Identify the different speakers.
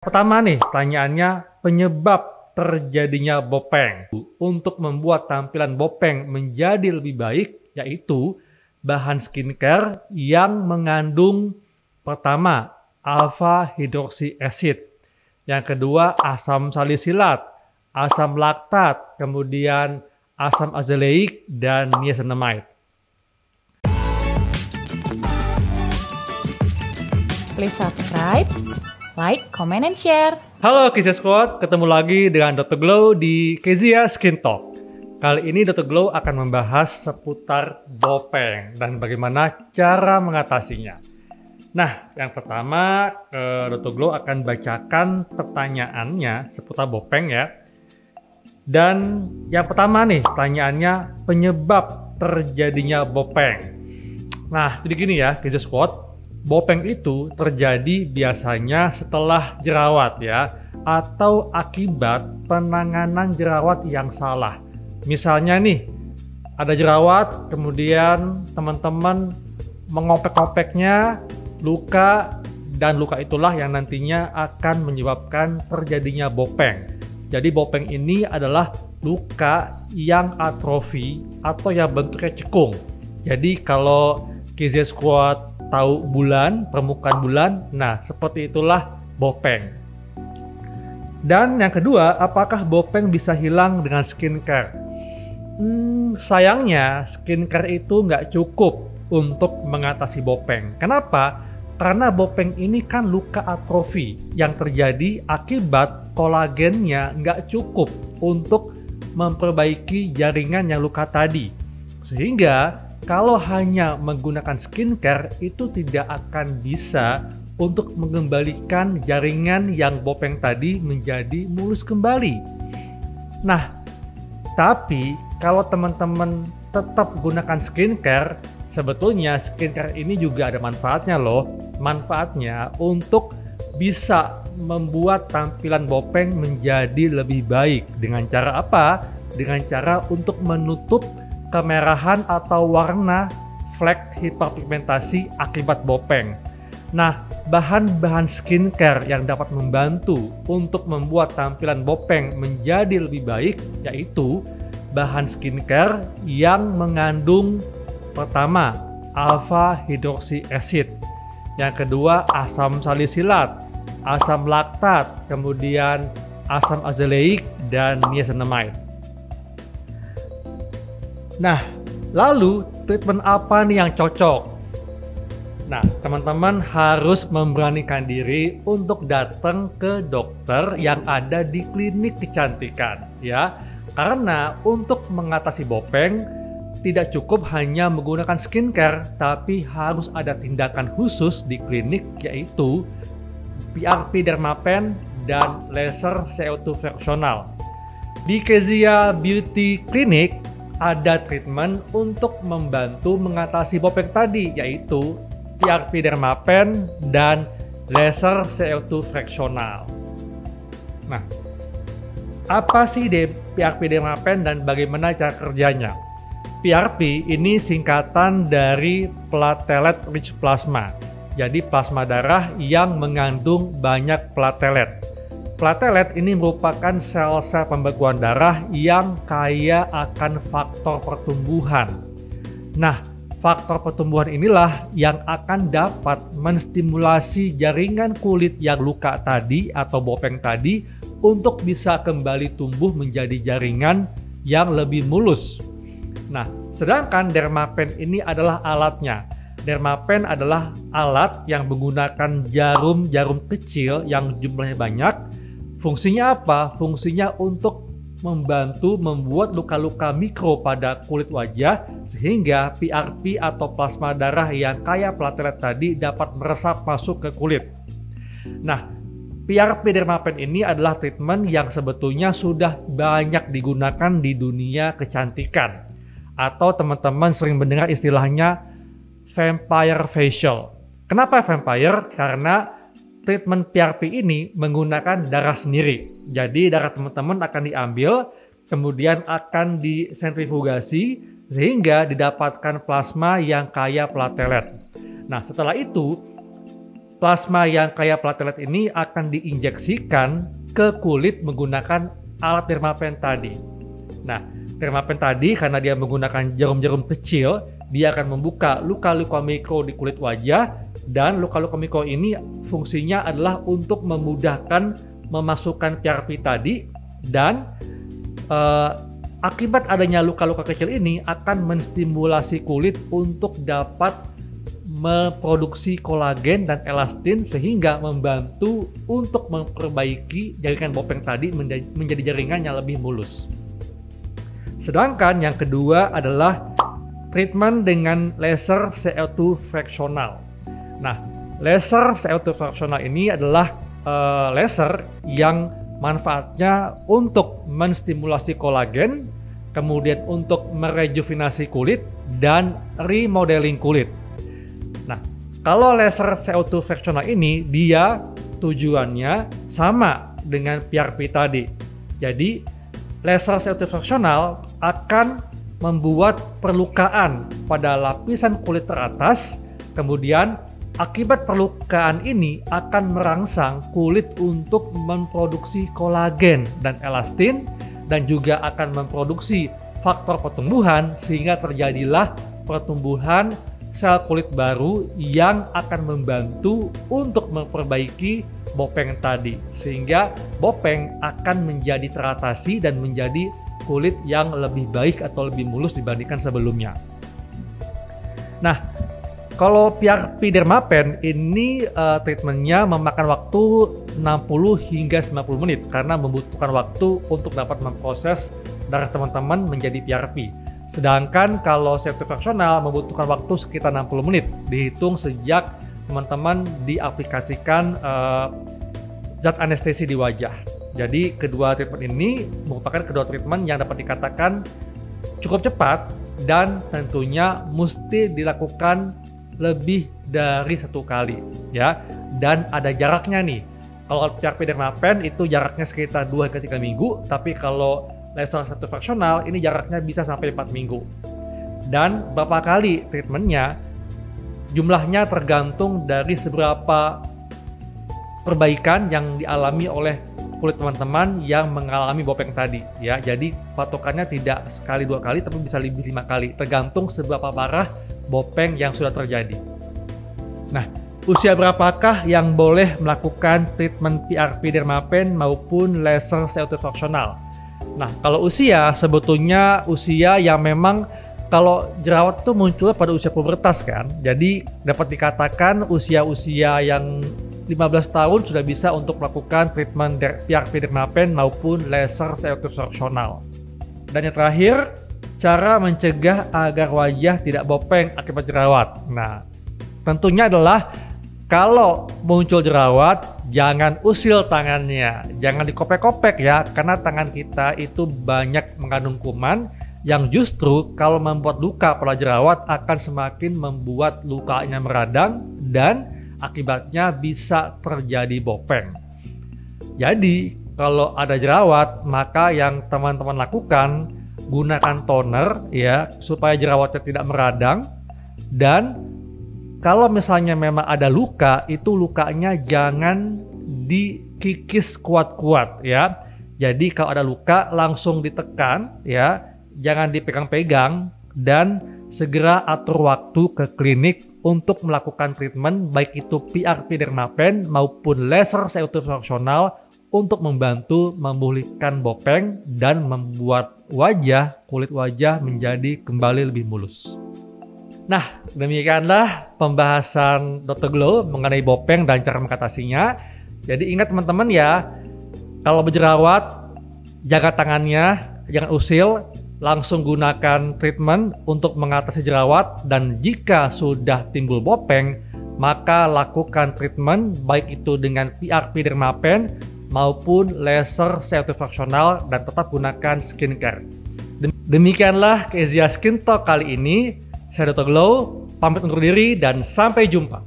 Speaker 1: Pertama nih, pertanyaannya penyebab terjadinya bopeng. Untuk membuat tampilan bopeng menjadi lebih baik, yaitu bahan skincare yang mengandung pertama, alpha hydroxy acid. Yang kedua, asam salisilat, asam laktat, kemudian asam azelaic, dan niacinamide.
Speaker 2: Please subscribe, like, comment, and share.
Speaker 1: Halo Kezia Squad, ketemu lagi dengan Dr. Glow di Kezia Skin Talk. Kali ini Dr. Glow akan membahas seputar bopeng dan bagaimana cara mengatasinya. Nah, yang pertama Dr. Glow akan bacakan pertanyaannya seputar bopeng ya. Dan yang pertama nih, pertanyaannya penyebab terjadinya bopeng. Nah, jadi gini ya Kezia Squad. Bopeng itu terjadi biasanya setelah jerawat ya, atau akibat penanganan jerawat yang salah. Misalnya nih, ada jerawat, kemudian teman-teman mengopek-opeknya, luka, dan luka itulah yang nantinya akan menyebabkan terjadinya bopeng. Jadi bopeng ini adalah luka yang atrofi atau yang bentuknya cekung. Jadi kalau Kezia Squad tahu bulan, permukaan bulan, nah seperti itulah bopeng. Dan yang kedua, apakah bopeng bisa hilang dengan skincare? Sayangnya skincare itu nggak cukup untuk mengatasi bopeng. Kenapa? Karena bopeng ini kan luka atrofi yang terjadi akibat kolagennya nggak cukup untuk memperbaiki jaringan yang luka tadi. Sehingga kalau hanya menggunakan skincare itu tidak akan bisa untuk mengembalikan jaringan yang bopeng tadi menjadi mulus kembali. Nah, tapi kalau teman-teman tetap gunakan skincare, sebetulnya skincare ini juga ada manfaatnya loh. Manfaatnya untuk bisa membuat tampilan bopeng menjadi lebih baik. Dengan cara apa? Dengan cara untuk menutup kemerahan atau warna flek hiperpigmentasi akibat bopeng. Nah, bahan-bahan skincare yang dapat membantu untuk membuat tampilan bopeng menjadi lebih baik yaitu bahan skincare yang mengandung pertama, alpha hydroxy acid. Yang kedua, asam salisilat, asam laktat, kemudian asam azelaic, dan niacinamide. Nah, lalu treatment apa nih yang cocok? Nah, teman-teman harus memberanikan diri untuk datang ke dokter yang ada di klinik kecantikan, ya. Karena untuk mengatasi bopeng tidak cukup hanya menggunakan skincare, tapi harus ada tindakan khusus di klinik yaitu PRP Dermapen dan laser CO2 fractional. Di Kezia Beauty Clinic ada treatment untuk membantu mengatasi bopeng tadi, yaitu PRP Dermapen dan laser CO2 fractional. Nah, apa sih PRP Dermapen dan bagaimana cara kerjanya? PRP ini singkatan dari platelet rich plasma. Jadi plasma darah yang mengandung banyak platelet. Platelet ini merupakan sel-sel pembekuan darah yang kaya akan faktor pertumbuhan. Nah, faktor pertumbuhan inilah yang akan dapat menstimulasi jaringan kulit yang luka tadi atau bopeng tadi untuk bisa kembali tumbuh menjadi jaringan yang lebih mulus. Nah, sedangkan Dermapen ini adalah alatnya. Dermapen adalah alat yang menggunakan jarum-jarum kecil yang jumlahnya banyak. Fungsinya apa? Fungsinya untuk membantu membuat luka-luka mikro pada kulit wajah sehingga PRP atau plasma darah yang kaya platelet tadi dapat meresap masuk ke kulit. Nah, PRP Dermapen ini adalah treatment yang sebetulnya sudah banyak digunakan di dunia kecantikan. Atau teman-teman sering mendengar istilahnya vampire facial. Kenapa vampire? Karena treatment PRP ini menggunakan darah sendiri. Jadi darah teman-teman akan diambil, kemudian akan disentrifugasi sehingga didapatkan plasma yang kaya platelet. Nah, setelah itu plasma yang kayak platelet ini akan diinjeksikan ke kulit menggunakan alat Dermapen tadi. Nah, Dermapen tadi karena dia menggunakan jarum-jarum kecil, dia akan membuka luka-luka mikro di kulit wajah, dan luka-luka mikro ini fungsinya adalah untuk memudahkan memasukkan PRP tadi, dan akibat adanya luka-luka kecil ini akan menstimulasi kulit untuk dapat memproduksi kolagen dan elastin sehingga membantu untuk memperbaiki jaringan Bopeng tadi menjadi jaringan yang lebih mulus. Sedangkan yang kedua adalah treatment dengan laser CO2 fraksional. Nah, laser CO2 fraksional ini adalah laser yang manfaatnya untuk menstimulasi kolagen, kemudian untuk merejuvenasi kulit dan remodeling kulit. Nah, kalau laser CO2 fraksional ini dia tujuannya sama dengan PRP tadi. Jadi, laser CO2 fraksional akan membuat perlukaan pada lapisan kulit teratas, kemudian akibat perlukaan ini akan merangsang kulit untuk memproduksi kolagen dan elastin, dan juga akan memproduksi faktor pertumbuhan sehingga terjadilah pertumbuhan sel kulit baru yang akan membantu untuk memperbaiki Bopeng tadi, sehingga Bopeng akan menjadi teratasi dan menjadi kulit yang lebih baik atau lebih mulus dibandingkan sebelumnya. Nah, kalau PRP Dermapen ini treatmentnya memakan waktu 60 hingga 90 menit karena membutuhkan waktu untuk dapat memproses darah teman-teman menjadi PRP. Sedangkan kalau CO2 fraksional membutuhkan waktu sekitar 60 menit dihitung sejak teman-teman diaplikasikan zat anestesi di wajah. Jadi kedua treatment ini merupakan kedua treatment yang dapat dikatakan cukup cepat dan tentunya mesti dilakukan lebih dari 1 kali ya. Dan ada jaraknya nih. Kalau PRP Dermapen itu jaraknya sekitar 2-3 minggu, tapi kalau laser CO2 fraksional ini jaraknya bisa sampai 4 minggu. Dan berapa kali treatmentnya, jumlahnya tergantung dari seberapa perbaikan yang dialami oleh kulit teman-teman yang mengalami Bopeng tadi ya. Jadi patokannya tidak sekali 2 kali, tapi bisa lebih 5 kali, tergantung seberapa parah Bopeng yang sudah terjadi. Nah, usia berapakah yang boleh melakukan treatment PRP Dermapen maupun laser CO2 fraksional? Nah, kalau usia sebetulnya usia yang memang kalau jerawat itu muncul pada usia pubertas kan. Jadi dapat dikatakan usia-usia yang 15 tahun sudah bisa untuk melakukan treatment PRP Dermapen maupun laser CO2 fraksional. Dan yang terakhir, cara mencegah agar wajah tidak Bopeng akibat jerawat. Nah, tentunya adalah kalau muncul jerawat, jangan usil tangannya, jangan dikopek-kopek ya, karena tangan kita itu banyak mengandung kuman yang justru kalau membuat luka pada jerawat akan semakin membuat lukanya meradang dan akibatnya bisa terjadi Bopeng. Jadi, kalau ada jerawat, maka yang teman-teman lakukan, gunakan toner ya, supaya jerawatnya tidak meradang. Dan kalau misalnya memang ada luka, itu lukanya jangan dikikis kuat-kuat ya. Jadi kalau ada luka langsung ditekan ya, jangan dipegang-pegang, dan segera atur waktu ke klinik untuk melakukan treatment baik itu PRP Dermapen maupun laser CO2 fraksional untuk membantu memulihkan Bopeng dan membuat kulit wajah menjadi kembali lebih mulus. Nah, demikianlah pembahasan Dr. Glow mengenai Bopeng dan cara mengatasinya. Jadi ingat teman-teman ya, kalau berjerawat, jaga tangannya, jangan usil, langsung gunakan treatment untuk mengatasi jerawat. Dan jika sudah timbul Bopeng, maka lakukan treatment baik itu dengan PRP Dermapen maupun laser CO2 fraksional dan tetap gunakan skincare. Demikianlah Kezia Skin Talk kali ini. Saya Dr. Glow, pamit undur diri dan sampai jumpa.